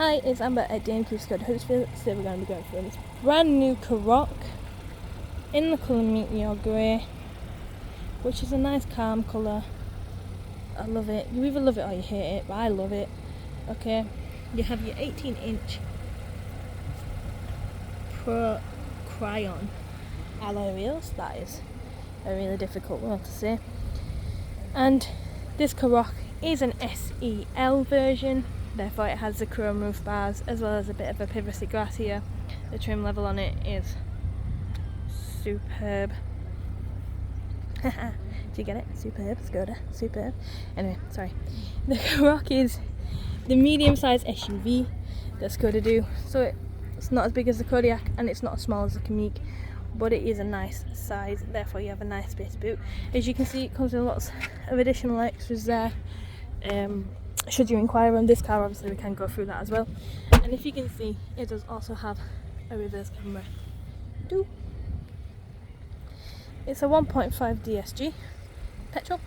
Hi, it's Amber at DMQ Skoda Huddersfield. Today we're going to be going through this brand new Karoq in the colour Meteor Grey, which is a nice calm colour. I love it. You either love it or you hate it, but I love it. Okay, you have your 18-inch Pro Crayon alloy wheels. That is a really difficult word to say. And this Karoq is an SEL version. Therefore it has the chrome roof bars as well as a bit of a privacy glass here. The trim level on it is superb. Do you get it? Superb, Skoda, superb. Anyway, sorry. The Karoq is the medium-sized SUV that Skoda do. So it's not as big as the Kodiaq and it's not as small as the Karoq, but it is a nice size. Therefore you have a nice space boot. As you can see, it comes with lots of additional extras there. Should you inquire on this car, obviously we can go through that as well. And if you can see, it does also have a reverse camera too. It's a 1.5 DSG petrol,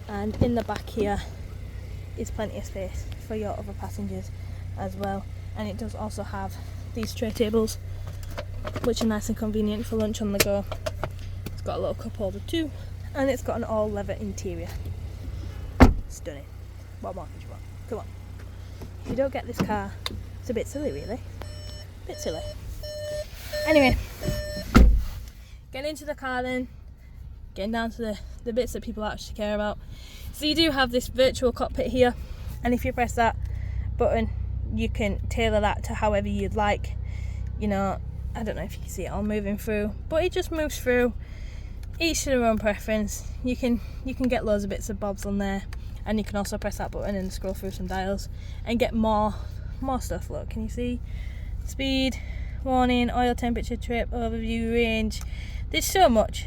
and in the back here is plenty of space for your other passengers as well. And it does also have these tray tables, which are nice and convenient for lunch on the go. It's got a little cup holder too, and it's got an all leather interior. Stunning. What more could you want? Come on. If you don't get this car, it's a bit silly, really. A bit silly. Anyway, getting into the car then, getting down to the bits that people actually care about. So you do have this virtual cockpit here, and if you press that button, you can tailor that to however you'd like. You know, I don't know if you can see it all moving through, but it just moves through, each to their own preference. You can get loads of bits of bobs on there. And you can also press that button and scroll through some dials and get more stuff. Look, can you see? Speed, warning, oil temperature, trip, overview, range. There's so much.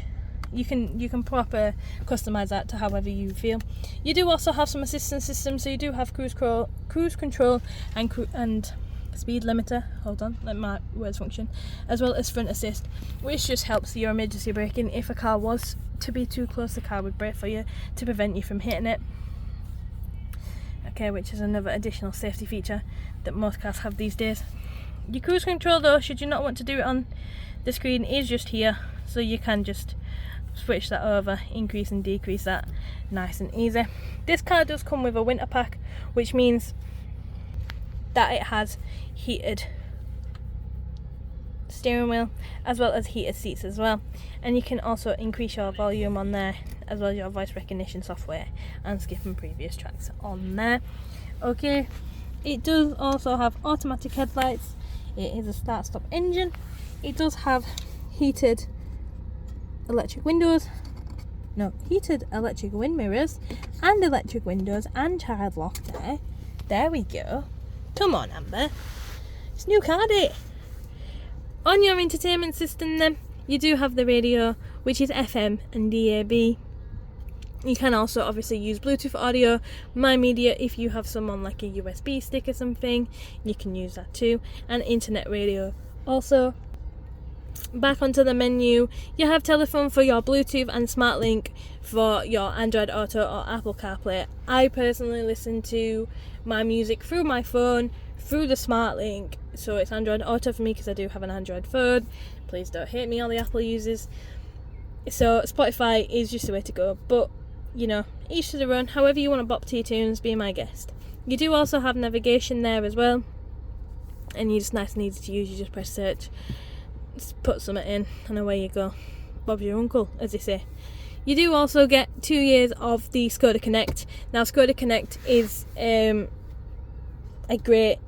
You can proper customise that to however you feel. You do also have some assistance systems, so you do have cruise control and speed limiter. Hold on, let my words function. As well as front assist, which just helps your emergency braking. If a car was to be too close, the car would brake for you to prevent you from hitting it. Okay, which is another additional safety feature that most cars have these days. Your cruise control though, should you not want to do it on the screen, is just here, so you can just switch that over, increase and decrease that, nice and easy. This car does come with a winter pack, which means that it has heated steering wheel as well as heated seats as well, and you can also increase your volume on there as well as your voice recognition software and skipping previous tracks on there. Okay, it does also have automatic headlights. It is a start-stop engine. It does have heated electric wind mirrors and electric windows and child lock there. There we go. Come on, Amber, it's new car day. On your entertainment system then, you do have the radio, which is FM and DAB. You can also obviously use Bluetooth audio, My Media if you have some on like a USB stick or something, you can use that too, and internet radio. Also, back onto the menu, you have telephone for your Bluetooth and SmartLink for your Android Auto or Apple CarPlay. I personally listen to my music through my phone, through the SmartLink, so it's Android Auto for me because I do have an Android phone. Please don't hate me, all the Apple users. So Spotify is just the way to go, but you know, each to their own. However you want to bop to your tunes, be my guest. You do also have navigation there as well, and you just nice and easy to use. You just press search, just put something in, and away you go. Bob's your uncle, as they say. You do also get 2 years of the Skoda Connect. Now Skoda Connect is a great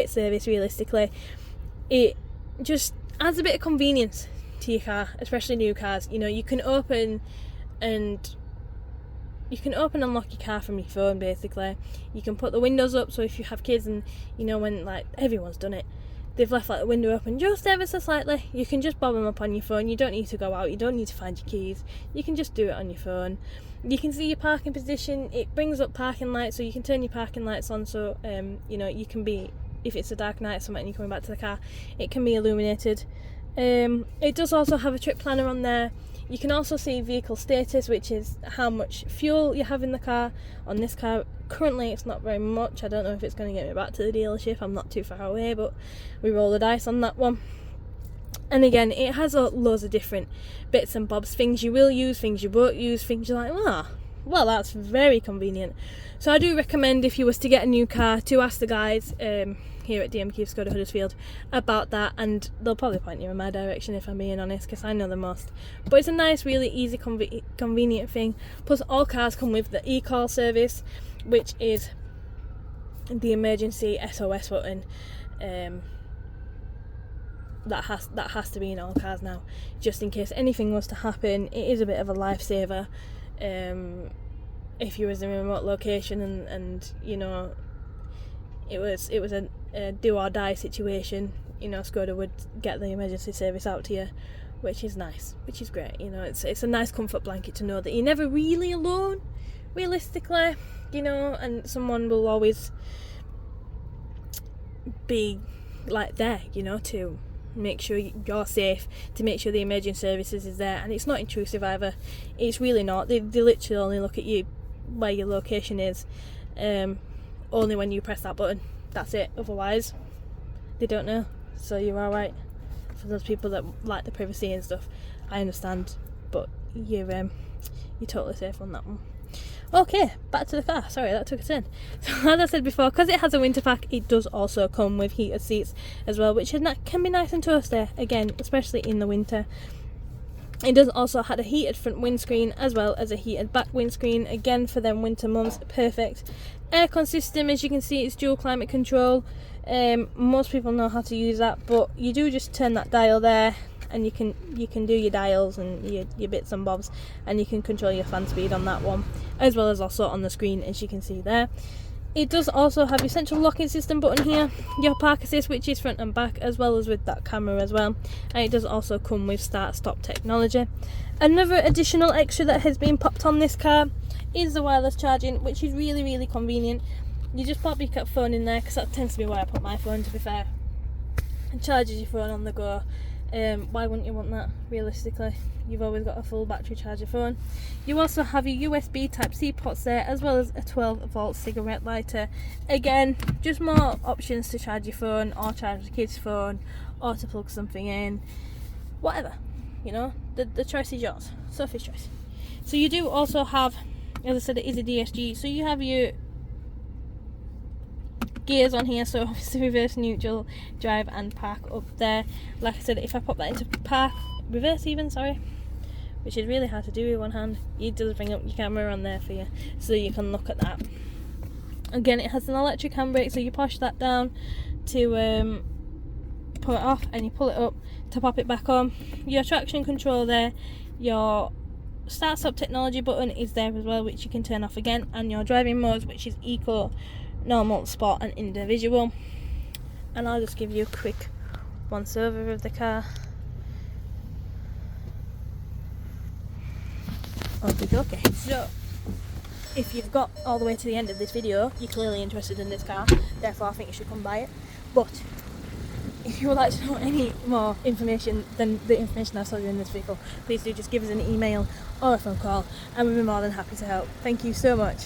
service. Realistically, it just adds a bit of convenience to your car, especially new cars. You know, you can open and lock your car from your phone. Basically, you can put the windows up, so if you have kids and you know, when like everyone's done it, they've left like the window open just ever so slightly, you can just bob them up on your phone. You don't need to go out, you don't need to find your keys, you can just do it on your phone. You can see your parking position. It brings up parking lights, so you can turn your parking lights on, so you know, you can be, if it's a dark night or something and you're coming back to the car, it can be illuminated It does also have a trip planner on there. You can also see vehicle status, which is how much fuel you have in the car. On this car, currently it's not very much. I don't know if it's going to get me back to the dealership. I'm not too far away, but we roll the dice on that one. And again, it has loads of different bits and bobs, things you will use, things you won't use, things you're like, well, that's very convenient. So I do recommend, if you was to get a new car, to ask the guys here at DMQ Skoda Huddersfield about that, and they'll probably point you in my direction if I'm being honest, because I know the most. But it's a nice, really easy, convenient thing. Plus all cars come with the e-call service, which is the emergency SOS button. That has to be in all cars now, just in case anything was to happen. It is a bit of a lifesaver. If you was in a remote location and you know it was a do or die situation, you know, Skoda would get the emergency service out to you, which is nice, which is great. You know, it's a nice comfort blanket to know that you're never really alone, realistically, you know, and someone will always be like there, you know, to make sure you're safe, to make sure the emergency services is there. And it's not intrusive either. It's really not. They literally only look at you where your location is, only when you press that button. That's it. Otherwise they don't know, so you're alright. For those people that like the privacy and stuff, I understand, but you're totally safe on that one. Okay, back to the car. Sorry, that took a turn. So as I said before, because it has a winter pack, it does also come with heated seats as well, which can be nice and toasty, again, especially in the winter. It does also have a heated front windscreen as well as a heated back windscreen, again for them winter months, perfect. Aircon system, as you can see, it's dual climate control. Most people know how to use that, but you do just turn that dial there, and you can do your dials and your bits and bobs, and you can control your fan speed on that one, as well as also on the screen, as you can see there. It does also have your central locking system button here, your park assist, which is front and back, as well as with that camera as well, and it does also come with start stop technology. Another additional extra that has been popped on this car is the wireless charging, which is really, really convenient. You just pop your phone in there, because that tends to be where I put my phone, to be fair. It charges your phone on the go. Why wouldn't you want that, realistically? You've always got a full battery charger phone. You also have your USB Type-C ports there, as well as a 12-volt cigarette lighter. Again, just more options to charge your phone, or charge the kid's phone, or to plug something in. Whatever, you know, the choice is yours. Sophie's choice. So you do also have, as I said, it is a DSG, so you have your gears on here, so obviously reverse, neutral, drive and park up there. Like I said, if I pop that into park, reverse even, sorry, which is really hard to do with one hand, it does bring up your camera on there for you, so you can look at that. Again, it has an electric handbrake, so you push that down to pull it off, and you pull it up to pop it back on. Your traction control there, your start stop technology button is there as well, which you can turn off again, and your driving modes, which is eco, normal, sport and individual. And I'll just give you a quick once over of the car. Okay, so if you've got all the way to the end of this video, you're clearly interested in this car, therefore I think you should come buy it. But if you would like to know any more information than the information I've told you in this vehicle, please do just give us an email or a phone call, and we'll be more than happy to help. Thank you so much.